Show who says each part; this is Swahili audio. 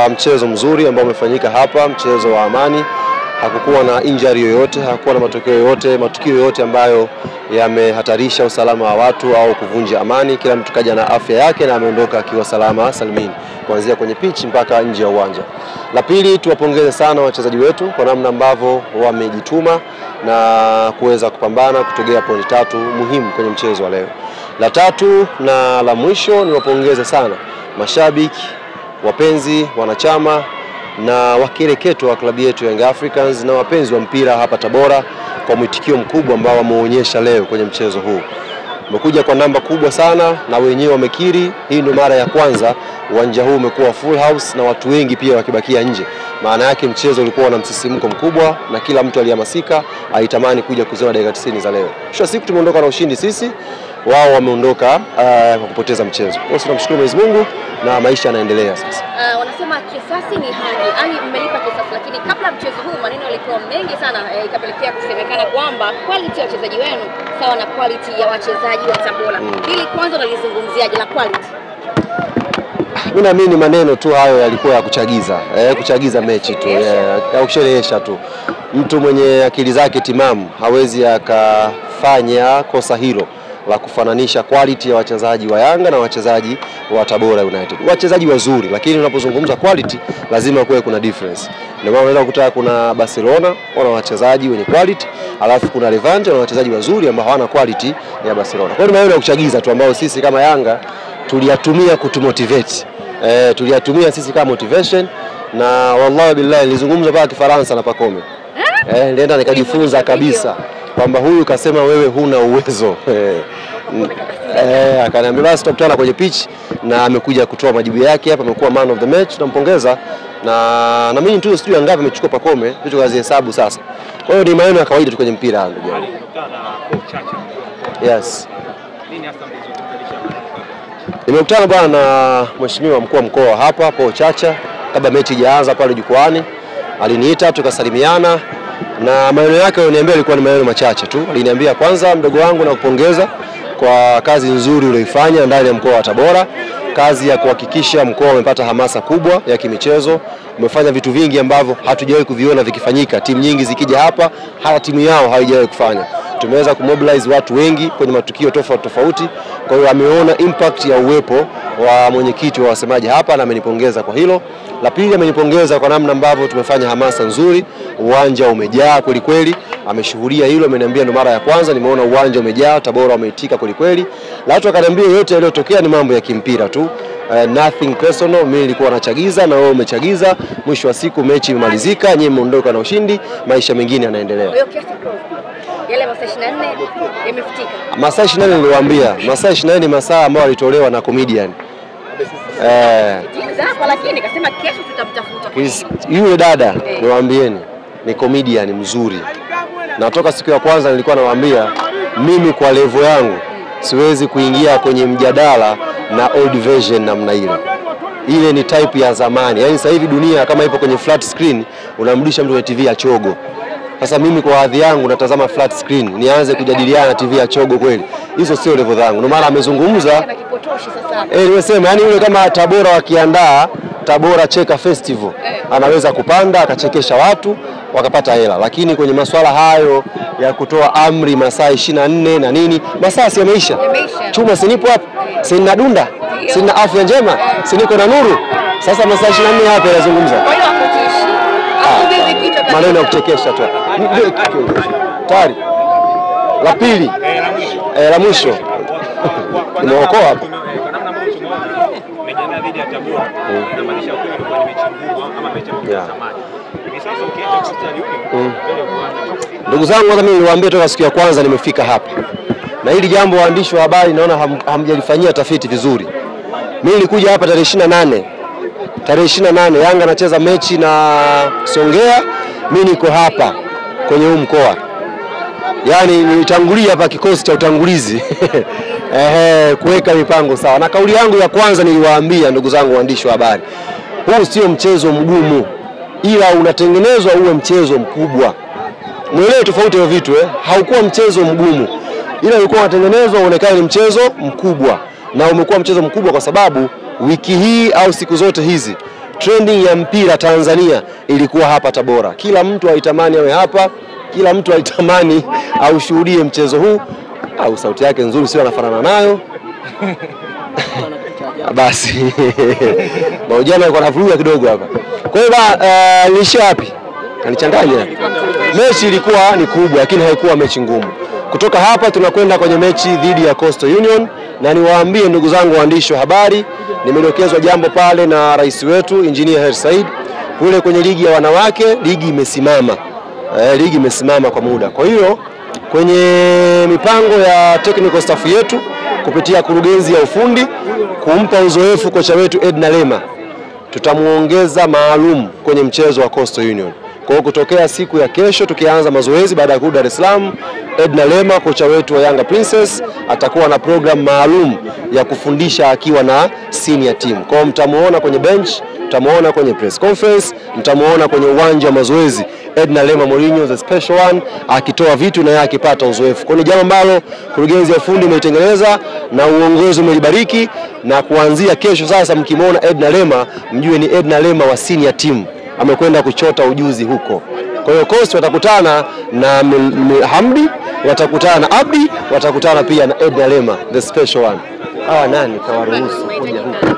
Speaker 1: mchezo mzuri ambao umefanyika hapa, mchezo wa amani. Hakukuwa na injury yoyote, hakukuwa na matukio yoyote ambayo yamehatarisha usalama wa watu au kuvunja amani. Kila mtu kaja na afya yake na ameondoka akiwa salama salimini, kuanzia kwenye pitch mpaka nje ya uwanja. La pili, tuwapongeze sana wachezaji wetu kwa namna ambavyo wamejituma na kuweza kupambana kutogea pointi 3 muhimu kwenye mchezo wa leo. La tatu na la mwisho, niwapongeze sana mashabiki, wapenzi, wanachama na wakereketo wa klabu yetu Young Africans na wapenzi wa mpira hapa Tabora kwa mwitikio mkubwa ambao wameonyesha leo kwenye mchezo huu. Umekuja kwa namba kubwa sana na wenyewe wamekiri hii ndio mara ya kwanza uwanja huu umekuwa full house na watu wengi pia wakibakia nje. Maana yake mchezo ulikuwa na msisimko mkubwa na kila mtu alihamasika, alitamani kuja kuziona dakika 90 za leo. Kisha siku tumeondoka na ushindi sisi, wao wameondoka kwa kupoteza mchezo. Kwa hiyo tunamshukuru Mwenyezi Mungu na maisha yanaendelea sasa.
Speaker 2: Wanasema kisasi ni haki. Yaani mmelipa kisasi, lakini kabla mchezo huu maneno yalikuwa mengi sana ikapelekea kusemekana kwamba quality ya wachezaji wenu sawa na quality ya wachezaji wa Tabora. Hili kwanza nalizungumziaje la quality?
Speaker 1: Mimi naamini maneno tu hayo yalikuwa ya kuchagiza mechi tu, ya kusherehesha tu. Mtu mwenye akili zake timamu hawezi akafanya kosa hilo la kufananisha quality ya wachezaji wa Yanga na wachezaji wa Tabora United. Wachezaji wazuri, lakini unapozungumza quality lazima kuwe kuna difference. Ndio maana unaweza kukuta kuna Barcelona wana wachezaji wenye quality, alafu kuna Levante wana wachezaji wazuri ambao hawana quality ya Barcelona. Kwa hiyo ni maneno ya kuchagiza tu ambao sisi kama Yanga tuliyatumia kutumotivate. Tuliyatumia sisi kama motivation na wallahi billahi nilizungumza paka Kifaransa na Pakome. Nilienda nikajifunza kabisa kwamba huyu kasema wewe huna uwezo. Akaniambia basi tutakutana kwenye pitch na amekuja kutoa majibu yake hapa, amekuwa man of the match, tunampongeza na mimi tu sijui ngapi amechukua Pakome, vitu kazi hesabu sasa. Kwa hiyo ni maneno ya kawaida tu kwenye mpira ndugu yangu. Yes. Nimekutana bwana na mheshimiwa mkuu wa mkoa hapa Paul Chacha kabla mechi ijaanza pale jukwani. Aliniita tukasalimiana na maneno yake aliniambia ilikuwa ni maneno machache tu. Aliniambia kwanza, mdogo wangu, nakupongeza kwa kazi nzuri uliyoifanya ndani ya mkoa wa Tabora, kazi ya kuhakikisha mkoa umepata hamasa kubwa ya kimichezo. Umefanya vitu vingi ambavyo hatujawahi kuviona vikifanyika. Timu nyingi zikija hapa, hata timu yao haijawahi kufanya. Tumeweza kumobilize watu wengi kwenye matukio tofauti. Kwa hiyo ameona impact ya uwepo wa mwenyekiti wa wasemaji hapa na amenipongeza kwa hilo. La pili, amenipongeza kwa namna ambavyo tumefanya hamasa nzuri, uwanja umejaa kweli kweli. Ameshuhudia hilo, ameniambia ndo mara ya kwanza nimeona uwanja umejaa, Tabora wameitika kweli kweli. La watu akaniambia yote yaliyotokea ni mambo ya kimpira tu. Nothing personal, mimi nilikuwa nachagiza na wewe umechagiza. Mwisho wa siku mechi imemalizika, nyinyi mmeondoka na ushindi, maisha mengine yanaendelea.
Speaker 2: Yale masaa 24 yamefutika.
Speaker 1: Masaa 24 niliwaambia, masaa 24 ni masaa ambayo alitolewa na comedian.
Speaker 2: Lakini nikasema kesho tutamtafuta.
Speaker 1: Yule dada niwaambieni ni comedian mzuri. Na toka siku ya kwanza nilikuwa nawaambia mimi kwa level yangu siwezi kuingia kwenye mjadala na old version namna ile. Ile ni type ya zamani. Yaani sasa hivi dunia kama ipo kwenye flat screen, unamrudisha mtu kwenye TV ya chogo. Sasa mimi kwa hadhi yangu natazama flat screen, nianze kujadiliana na TV ya chogo kweli. Hizo sio level zangu. Ndio maana amezungumza. Nimesema yani yule kama Tabora wakiandaa Tabora Cheka Festival, anaweza kupanda akachekesha watu wakapata hela. Lakini kwenye masuala hayo ya kutoa amri masaa 24 na nini, masaa si yameisha. Chuma sinipo hapa, sina dunda, sina afya njema, siniko na nuru. Sasa masaa 24 hapa yanazungumza. Maneno ya kuchekesha tu. Tayari. La pili. La mwisho. Nimeokoa hapa. Dhidi ya Tabora na maanisha kweli ilikuwa ni mechi ngumu ama mechi ya zamani. Hivi sasa ukienda stadium ndugu zangu, hata mimi niliwaambia toka siku ya kwanza nimefika hapa. Na hili jambo waandishi wa habari naona hamjalifanyia tafiti vizuri. Mimi nilikuja hapa tarehe 28. Tarehe 28 Yanga anacheza mechi na Songea, mimi niko hapa kwenye huu mkoa. Yaani nilitangulia hapa kikosi cha utangulizi. Kuweka mipango sawa. Na kauli yangu ya kwanza niliwaambia ndugu zangu waandishi wa habari, huu sio mchezo mgumu, ila unatengenezwa uwe mchezo mkubwa. Muelewe tofauti ya vitu haukuwa mchezo mgumu, ila ulikuwa unatengenezwa uonekane ni mchezo mkubwa. Na umekuwa mchezo mkubwa kwa sababu wiki hii au siku zote hizi trending ya mpira Tanzania ilikuwa hapa Tabora. Kila mtu aitamani awe hapa, kila mtu aitamani aushuhudie mchezo huu. Au sauti yake nzuri sio anafanana nayo. Basi maujana alikuwa anavuruga kidogo hapa. Kwa hiyo nilisha wapi? Kanichanganya. Mechi ilikuwa ni kubwa lakini haikuwa mechi ngumu. Kutoka hapa tunakwenda kwenye mechi dhidi ya Coastal Union, na niwaambie ndugu zangu waandishi wa habari, nimedokezwa jambo pale na rais wetu Engineer Hersi Said, kule kwenye ligi ya wanawake ligi imesimama. Ligi imesimama kwa muda. Kwa hiyo kwenye mipango ya technical staff yetu kupitia kurugenzi ya ufundi kumpa uzoefu kocha wetu Edna Lema, tutamuongeza maalum kwenye mchezo wa Coastal Union. Kwa kutokea siku ya kesho tukianza mazoezi baada ya kurudi Dar es Salaam, Edna Lema kocha wetu wa Yanga Princess atakuwa na program maalum ya kufundisha akiwa na senior team. Kwa mtamuona kwenye bench, mtamuona kwenye press conference, mtamuona kwenye uwanja wa mazoezi Edna Lema Mourinho the special one akitoa vitu na yeye akipata uzoefu. Kwa ni jambo ambalo kurugenzi ya ufundi imeitengeneza na uongozi umelibariki, na kuanzia kesho sasa mkimwona Edna Lema mjue ni Edna Lema wa senior team, amekwenda kuchota ujuzi huko. Kwa hiyo Coast watakutana na Hamdi, watakutana na Abdi, watakutana pia na Edna Lema the special one. Hawa nani kawaruhusu kuja huko?